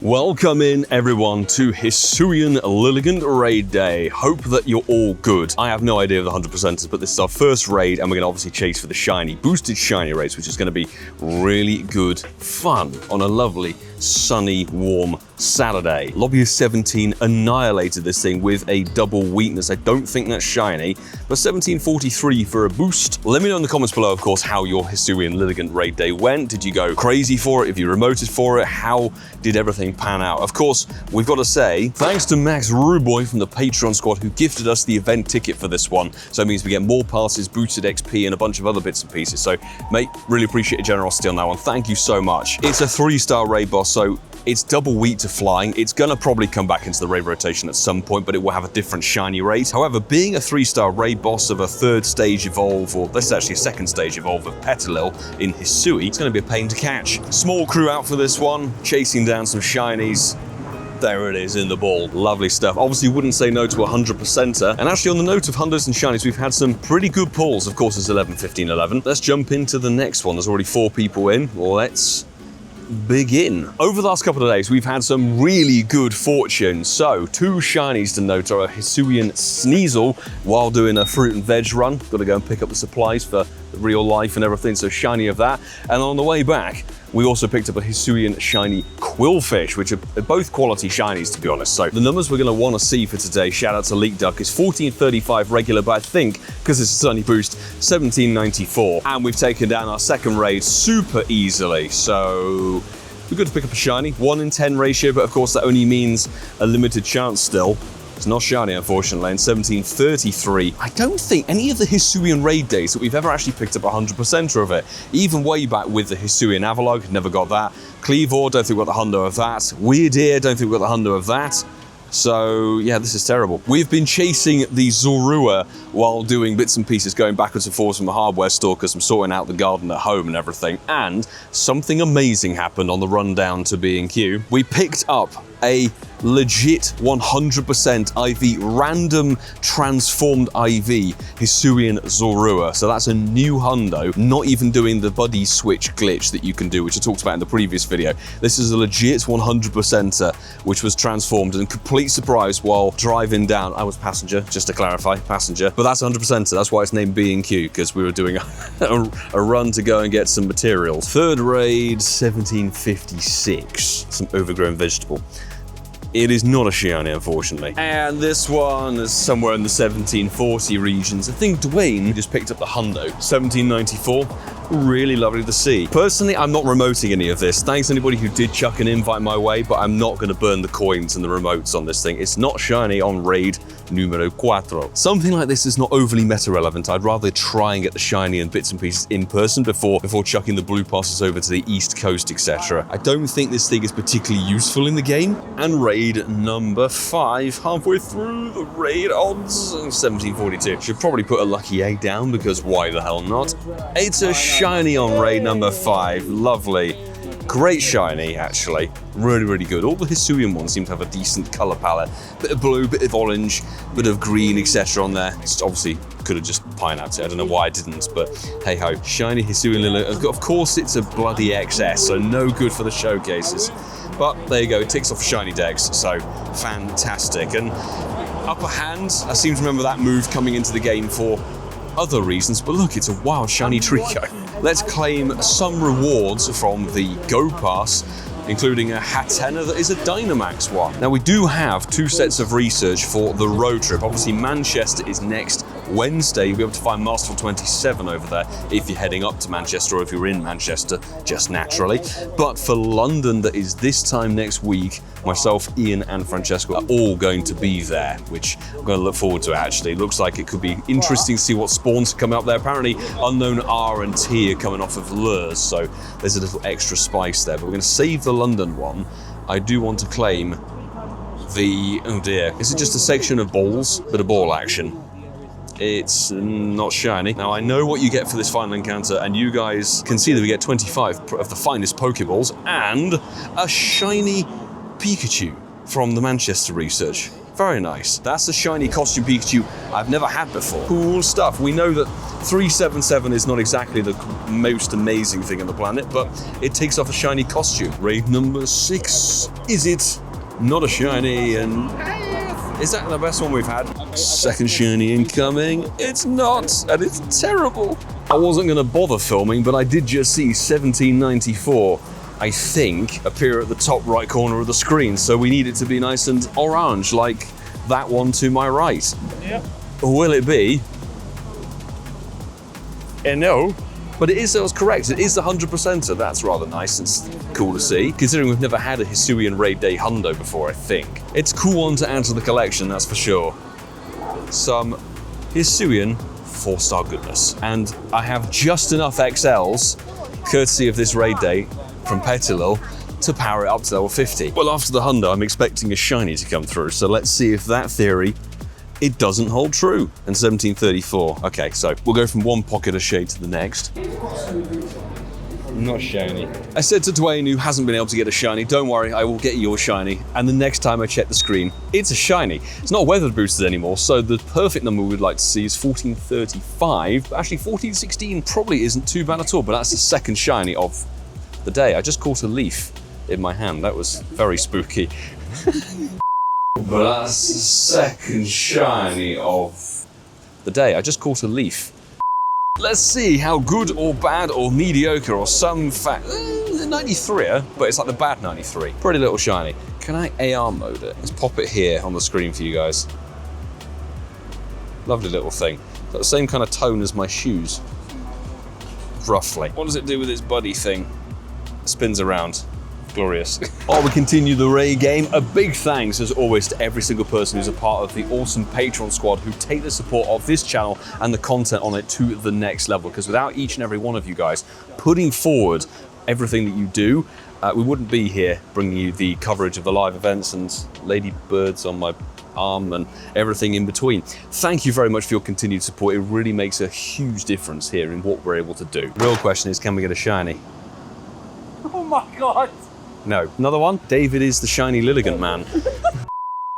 Welcome in everyone to Hisuian Lilligant Raid Day. Hope that you're all good. I have no idea of the 100%ers, but this is our first raid and we're going to obviously chase for the shiny, boosted shiny race, which is going to be really good fun on a lovely, sunny, warm Saturday. Lobby of 17 annihilated this thing with a double weakness. I don't think that's shiny, but 1743 for a boost. Let me know in the comments below, of course, how your Hisuian Lilligant Raid Day went. Did you go crazy for it? If you remoted for it, how did everything pan out? Of course, we've got to say, thanks to Max Ruboy from the Patreon squad who gifted us the event ticket for this one. So it means we get more passes, boosted XP, and a bunch of other bits and pieces. So, mate, really appreciate your generosity on that one. Thank you so much. It's a 3-star raid boss, so it's double wheat to flying. It's gonna probably come back into the raid rotation at some point, but it will have a different shiny rate. However, being a 3-star raid boss of a 3rd stage evolve, or this is actually a 2nd stage evolve of Petalil in Hisui, it's gonna be a pain to catch. Small crew out for this one, chasing down some shinies. There it is in the ball. Lovely stuff. Obviously wouldn't say no to a 100%er. And actually on the note of hundos and shinies, we've had some pretty good pulls. Of course, it's 11, 15, 11. Let's jump into the next one. There's already 4 people in. Let's begin. Over the last couple of days, we've had some really good fortune. So, 2 shinies to note are a Hisuian Sneasel while doing a fruit and veg run. Got to go and pick up the supplies for real life and everything, so shiny of that. And on the way back, we also picked up a Hisuian shiny Quillfish, which are both quality shinies, to be honest. So the numbers we're going to want to see for today, shout out to Leak Duck, is 1435 regular, but I think, because it's a sunny boost, 1794. And we've taken down our 2nd raid super easily, so we're good to pick up a shiny. 1 in 10 ratio, but of course that only means a limited chance still. It's not shiny, unfortunately, in 1733. I don't think any of the Hisuian raid days that we've ever actually picked up 100%er of it. Even way back with the Hisuian Avalugg, never got that. Cleavor, don't think we got the hundo of that. Weird Ear, don't think we got the hundo of that. So, yeah, this is terrible. We've been chasing the Zorua while doing bits and pieces, going backwards and forwards from the hardware store because I'm sorting out the garden at home and everything. And something amazing happened on the run down to B&Q. We picked up a legit 100% IV, random transformed IV Hisuian Zorua. So that's a new hundo, not even doing the buddy switch glitch that you can do, which I talked about in the previous video. This is a legit 100%er, which was transformed, and complete surprise while driving down. I was passenger, just to clarify, passenger. But that's 100%er, that's why it's named B&Q, because we were doing a run to go and get some materials. 3rd raid, 1756, some overgrown vegetable. It is not a shiny, unfortunately. And this one is somewhere in the 1740 regions. I think Dwayne just picked up the hundo. 1794, really lovely to see. Personally, I'm not remoting any of this. Thanks to anybody who did chuck an invite my way, but I'm not gonna burn the coins and the remotes on this thing. It's not shiny on raid numero 4. Something like this is not overly meta relevant. I'd rather try and get the shiny and bits and pieces in person before chucking the blue passes over to the East Coast, etc. I don't think this thing is particularly useful in the game. And raid number 5, halfway through the raid odds, 1742. Should probably put a lucky egg down because why the hell not? It's a shiny on raid number 5. Lovely. Great shiny, actually. Really, really good. All the Hisuian ones seem to have a decent color palette. Bit of blue, bit of orange, bit of green, etc. on there. Just obviously could have just pineapped it. I don't know why I didn't, but hey ho. Shiny Hisuian Lilligant. Of course, it's a bloody XS, so no good for the showcases. But there you go, it ticks off shiny decks, so fantastic. And upper hand, I seem to remember that move coming into the game for other reasons, but look, it's a wild shiny Trico. Let's claim some rewards from the Go Pass, including a Hatena that is a Dynamax one. Now we do have 2 sets of research for the road trip. Obviously Manchester is next Wednesday. You'll be able to find Masterful 27 over there if you're heading up to Manchester or if you're in Manchester, just naturally. But for London, that is this time next week, myself, Ian and Francesco are all going to be there, which I'm going to look forward to actually. It looks like it could be interesting to see what spawns come up there. Apparently unknown R and T are coming off of lures, so there's a little extra spice there. But we're going to save the London one. I do want to claim the, oh dear, is it just a section of balls? Bit of ball action. It's not shiny. Now I know what you get for this final encounter, and you guys can see that we get 25 of the finest Pokeballs and a shiny Pikachu from the Manchester research. Very nice. That's a shiny costume Pikachu I've never had before. Cool stuff. We know that 377 is not exactly the most amazing thing on the planet, but it takes off a shiny costume. Raid number 6. Is it not a shiny? And is that the best one we've had? Second shiny incoming. It's not, and it's terrible. I wasn't going to bother filming, but I did just see 1794. I think, appear at the top right corner of the screen, so we need it to be nice and orange, like that one to my right. Yeah. Will it be? No. But it was correct. It is the 100%er. That's rather nice and cool to see, considering we've never had a Hisuian Raid Day Hundo before, I think. It's a cool one to add to the collection, that's for sure. Some Hisuian 4-star goodness. And I have just enough XLs, courtesy of this Raid Day, from Petilil to power it up to level 50. Well, after the Hundo, I'm expecting a shiny to come through, so let's see if that theory, it doesn't hold true. And 1734. Okay, so we'll go from one pocket of shade to the next. Not shiny. I said to Dwayne, who hasn't been able to get a shiny, don't worry, I will get your shiny. And the next time I check the screen, it's a shiny. It's not weather boosted anymore, so the perfect number we'd like to see is 1435. Actually, 1416 probably isn't too bad at all, but that's the second shiny of the day. I just caught a leaf in my hand. That was very spooky. But that's the second shiny of the day. I just caught a leaf. Let's see how good or bad or mediocre or some 93er, but it's like the bad 93. Pretty little shiny. Can I AR mode it? Let's pop it here on the screen for you guys. Lovely little thing. Got the same kind of tone as my shoes. Roughly. What does it do with its buddy thing? Spins around. Glorious. While we continue the raid game, a big thanks as always to every single person who's a part of the awesome Patreon squad who take the support of this channel and the content on it to the next level, because without each and every one of you guys putting forward everything that you do, we wouldn't be here bringing you the coverage of the live events and ladybirds on my arm and everything in between. Thank you very much for your continued support. It really makes a huge difference here in what we're able to do. Real question is, can we get a shiny? Oh my god! No. Another one? David is the Shiny Lilligant man.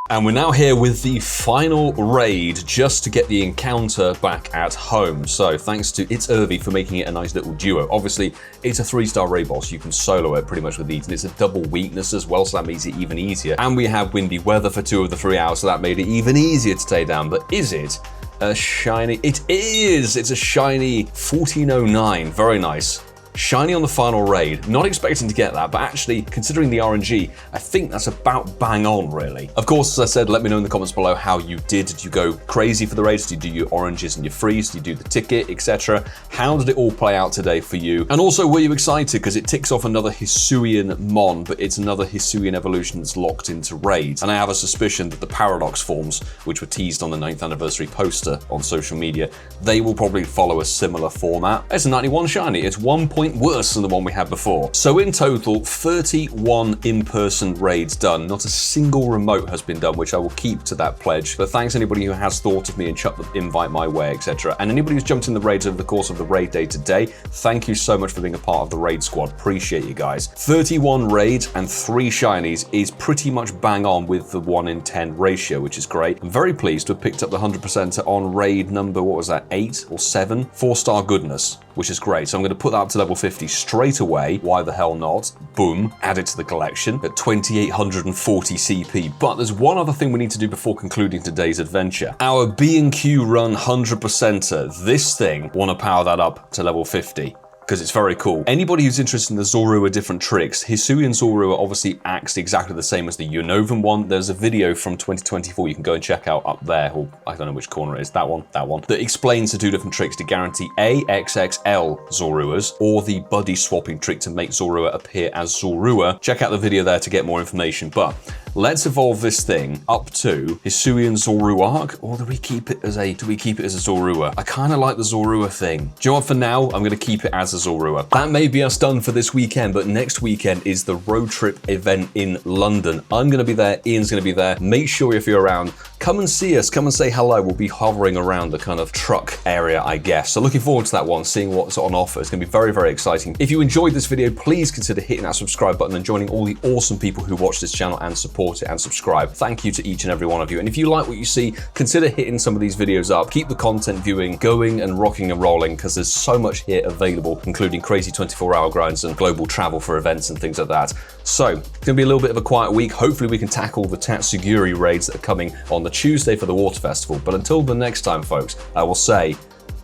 And we're now here with the final raid just to get the encounter back at home. So thanks to It's Irvy for making it a nice little duo. Obviously, it's a 3-star raid boss. You can solo it pretty much with these, and it's a double weakness as well, so that makes it even easier. And we have windy weather for 2 of the 3 hours, so that made it even easier to take down. But is it a shiny? It is! It's a shiny 1409. Very nice. Shiny on the final raid. Not expecting to get that, but actually, considering the RNG, I think that's about bang on, really. Of course, as I said, let me know in the comments below how you did. Did you go crazy for the raids? Did you do your oranges and your frees? Did you do the ticket, etc.? How did it all play out today for you? And also, were you excited? Because it ticks off another Hisuian Mon, but it's another Hisuian evolution that's locked into raids. And I have a suspicion that the Paradox forms, which were teased on the 9th anniversary poster on social media, they will probably follow a similar format. It's a 91 shiny. It's 1 point worse than the one we had before. So in total, 31 in-person raids done. Not a single remote has been done, which I will keep to that pledge. But thanks anybody who has thought of me and chucked the invite my way, etc. And anybody who's jumped in the raids over the course of the raid day today, thank you so much for being a part of the raid squad. Appreciate you guys. 31 raids and 3 shinies is pretty much bang on with the 1 in 10 ratio, which is great. I'm very pleased to have picked up the 100% on raid number, what was that, 8 or 7? 4-star goodness, which is great. So I'm going to put that up to level 50 straight away. Why the hell not? Boom, add it to the collection at 2840 CP. But there's one other thing we need to do before concluding today's adventure. Our B&Q run 100%er. This thing, want to power that up to level 50. Because it's very cool. Anybody who's interested in the Zorua different tricks, Hisuian Zorua obviously acts exactly the same as the Unovan one. There's a video from 2024 you can go and check out up there, or I don't know which corner it is, that one, that explains the 2 different tricks to guarantee A, XXL Zoruas, or the buddy swapping trick to make Zorua appear as Zorua. Check out the video there to get more information, but let's evolve this thing up to Hisuian Zoruark, or do we keep it as a Zorua? I kind of like the Zorua thing. Do you know what, for now, I'm gonna keep it as a Zorua. That may be us done for this weekend, but next weekend is the road trip event in London. I'm gonna be there, Ian's gonna be there. Make sure if you're around, come and see us, come and say hello. We'll be hovering around the kind of truck area, I guess. So looking forward to that one, seeing what's on offer. It's gonna be very, very exciting. If you enjoyed this video, please consider hitting that subscribe button and joining all the awesome people who watch this channel and support support it and subscribe. Thank you to each and every one of you. And if you like what you see, consider hitting some of these videos up. Keep the content viewing going and rocking and rolling, because there's so much here available, including crazy 24-hour grinds and global travel for events and things like that. So it's gonna be a little bit of a quiet week. Hopefully we can tackle the Tatsugiri raids that are coming on the Tuesday for the Water Festival. But until the next time, folks, I will say,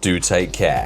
do take care.